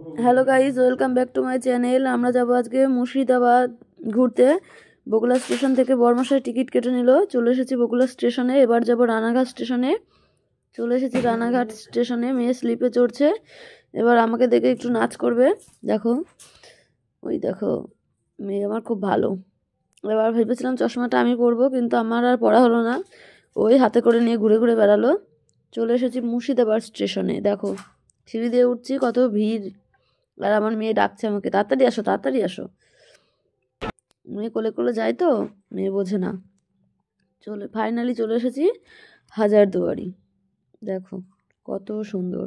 Hello guys, welcome back to my channel. আমরা যাবো আজকে মুর্শিদাবাদ ঘুরতে। বগুড়া স্টেশন থেকে বর্মশাই টিকিট কেটে নিল, চলে এসেছি বগুড়া স্টেশনে। এবার যাব রানাঘাট স্টেশনে। চলে এসেছি রানাঘাট স্টেশনে, মেয়ে স্লিপে চড়ছে। এবার আমাকে দেখে একটু নাচ করবে। দেখো, ওই দেখো, মেয়ে আমার খুব ভালো। এবার ভেবেছিলাম চশমাটা আমি পরবো, কিন্তু আমার আর পরা হলো না। ওই হাতে করে নিয়ে ঘুরে ঘুরে বেড়ালো। চলে এসেছি মুর্শিদাবাদ স্টেশনে। দেখো, সিঁড়ি দিয়ে উঠছি, কত ভিড়। আর আমার মেয়ে ডাকছে আমাকে, তাড়াতাড়ি আসো, তাড়াতাড়ি আসো। মেয়ে কোলে কোলে যায় তো, মেয়ে বোঝে না। ফাইনালি চলে এসেছি হাজারদুয়ারি। দেখো কত সুন্দর।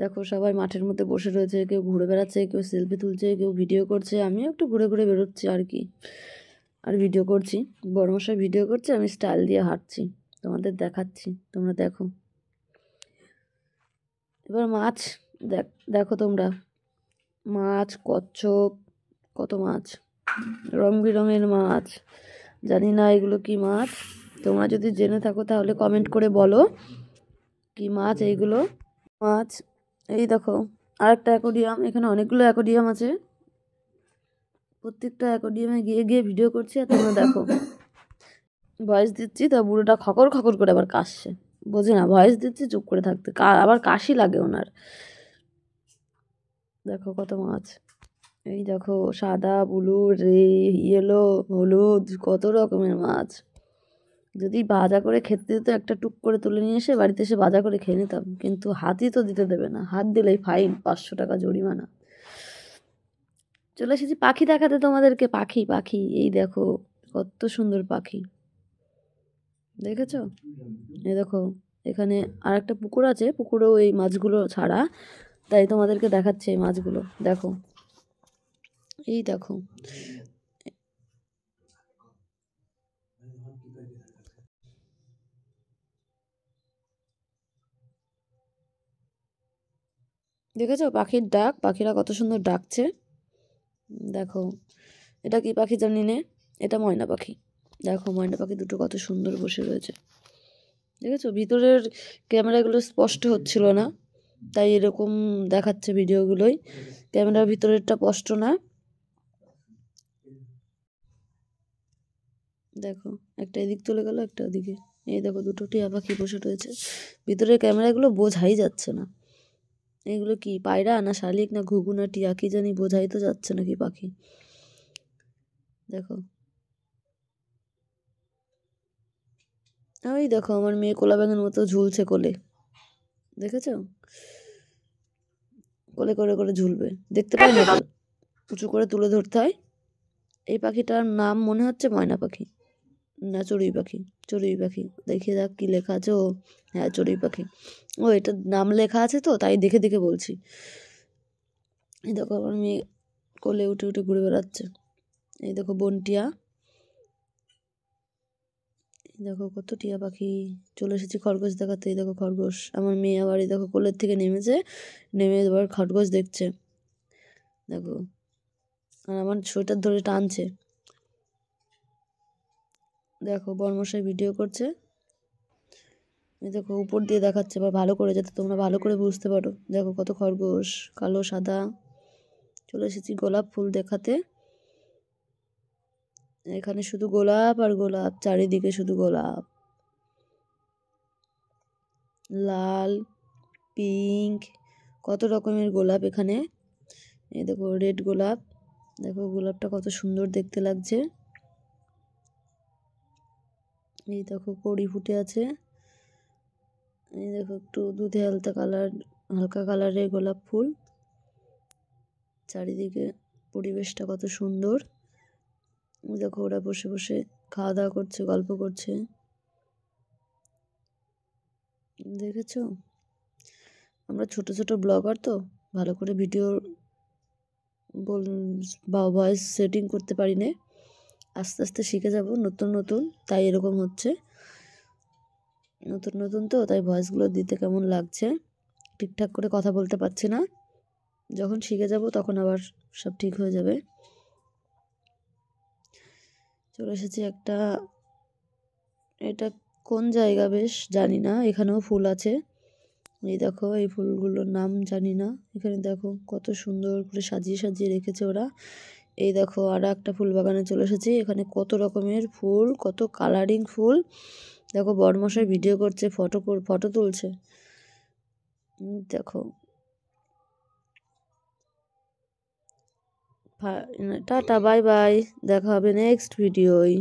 দেখো, সবাই মাঠের মধ্যে বসে রয়েছে, কেউ ঘুরে বেড়াচ্ছে, কেউ সেলফি তুলছে, কেউ ভিডিও করছে। আমিও একটু ঘুরে ঘুরে বেরোচ্ছি আর কি, আর ভিডিও করছি। বড়মশাই ভিডিও করছে, আমি স্টাইল দিয়ে হাঁটছি, তোমাদের দেখাচ্ছি, তোমরা দেখো। এবার মাছ দেখো তোমরা, মাছ, কচ্ছপ, কত মাছ, রং বেরঙের মাছ। জানি না এগুলো কি মাছ, তোমরা যদি জেনে থাকো তাহলে কমেন্ট করে বলো কি মাছ এইগুলো। মাছ, এই দেখো আরেকটা অ্যাকোরিয়াম। এখানে অনেকগুলো অ্যাকোরিয়াম আছে, প্রত্যেকটা অ্যাকোরিয়ামে গিয়ে গিয়ে ভিডিও করছি। আর তোমরা দেখো, ভয়েস দিচ্ছি তা বুড়োটা খকর খকর করে আবার কাশছে, বোঝে না। ভয়েস দিচ্ছি চুপ করে থাকতে, আবার কাশি লাগে ওনার। দেখো কত মাছ। এই দেখো, সাদা, ব্লু, ইয়েলো, হলুদ, কত রকমের মাছ। যদি ভাজা করে খেতে দিত, একটা টুক করে তুলে নিয়ে এসে বাড়িতে এসে ভাজা করে খেয়ে নিতাম, কিন্তু হাতই তো দিতে দেবে না। হাত দিলেই ফাইন, 500 টাকা জরিমানা। চলে এসেছি পাখি দেখাতে তোমাদেরকে। পাখি পাখি, এই দেখো কত সুন্দর পাখি, দেখেছো? এই দেখো, এখানে আর একটা পুকুর আছে, পুকুরেও এই মাছগুলো ছাড়া, তাই তোমাদেরকে দেখাচ্ছে এই মাছগুলো। দেখো, এই দেখো, দেখেছো পাখির ডাক, পাখিরা কত সুন্দর ডাকছে। দেখো, এটা কি পাখি জানি না, এটা ময়না পাখি। দেখো, ময়না পাখি দুটো কত সুন্দর বসে রয়েছে, দেখেছো? ভিতরের ক্যামেরাগুলো স্পষ্ট হচ্ছিল না, তাই এরকম দেখাচ্ছে ভিডিওগুলোই। ক্যামেরার ভিতরেরটা স্পষ্ট না। দেখো, একটা এদিক চলে গেল, একটা ওদিকে। এই দেখো, দুটো টিয়া পাখি বসে রয়েছে। ভিতরের ক্যামেরাগুলো বোঝাই যাচ্ছে না এগুলো কি পায়রা না শালিক না ঘুঘু না টিয়া, কি জানি, বোঝাই তো যাচ্ছে না কি পাখি। দেখো, ওই দেখো আমার মেয়ে কোলা ব্যাঙের মতো ঝুলছে কোলে, দেখেছো? কোলে করে করে ঝুলবে, দেখতে পাই না তো, উঁচু করে তুলে ধরতে হয়। এই পাখিটার নাম মনে হচ্ছে ময়না পাখি, না চড়ুই পাখি। চড়ুই পাখি, দেখিয়ে দেখ কি লেখা আছে। ও হ্যাঁ, চড়ুই পাখি। ও, এটা নাম লেখা আছে তো, তাই দেখে দেখে বলছি। এই দেখো আমার মেয়ে কোলে উঠে উঠে ঘুরে বেড়াচ্ছে। এই দেখো বনটিয়া, এই দেখো কত টিয়া পাখি। চলে এসেছি খরগোশ দেখাতে। এই দেখো খরগোশ, আমার মেয়ে আবার এই দেখো কোলের থেকে নেমেছে, নেমে এবার খরগোশ দেখছে। দেখো, আর আমার সোয়েটার ধরে টানছে। দেখো, বর্মশাই ভিডিও করছে। এই দেখো উপর দিয়ে দেখাচ্ছে আবার ভালো করে, যাতে তোমরা ভালো করে বুঝতে পারো। দেখো কত খরগোশ, কালো সাদা। চলে এসেছি গোলাপ ফুল দেখাতে। এখানে শুধু গোলাপ আর গোলাপ, চারিদিকে শুধু গোলাপ, লাল, পিঙ্ক, কত রকমের গোলাপ এখানে। এই দেখো রেড গোলাপ, দেখো গোলাপটা কত সুন্দর দেখতে লাগছে। এই দেখো কড়ি ফুটে আছে। এই দেখো একটু দুধে হালকা কালারের গোলাপ ফুল। চারিদিকে পরিবেশটা কত সুন্দর। দেখো ওরা বসে বসে খাওয়া দাওয়া করছে, গল্প করছে, দেখেছো? আমরা ছোট ছোট ব্লগার তো, ভালো করে ভিডিও বা ভয়েস সেটিং করতে পারি না। আস্তে আস্তে শিখে যাব, নতুন নতুন, তাই এরকম হচ্ছে। নতুন নতুন তো, তাই ভয়েসগুলো দিতে কেমন লাগছে, ঠিকঠাক করে কথা বলতে পারছি না। যখন শিখে যাব তখন আবার সব ঠিক হয়ে যাবে। চলে এসেছি একটা, এটা কোন জায়গা বেশ জানি না, এখানেও ফুল আছে। এই দেখো এই ফুলগুলোর নাম জানি না, এখানে দেখো কত সুন্দর করে সাজিয়ে সাজিয়ে রেখেছে ওরা। এই দেখো আর একটা ফুল বাগানে চলে এসেছি, এখানে কত রকমের ফুল, কত কালারিং ফুল। দেখো বড়মশাই ভিডিও করছে, ফটো তুলছে। দেখো টাটা বাই বাই, দেখা হবে নেক্সট ভিডিওয়।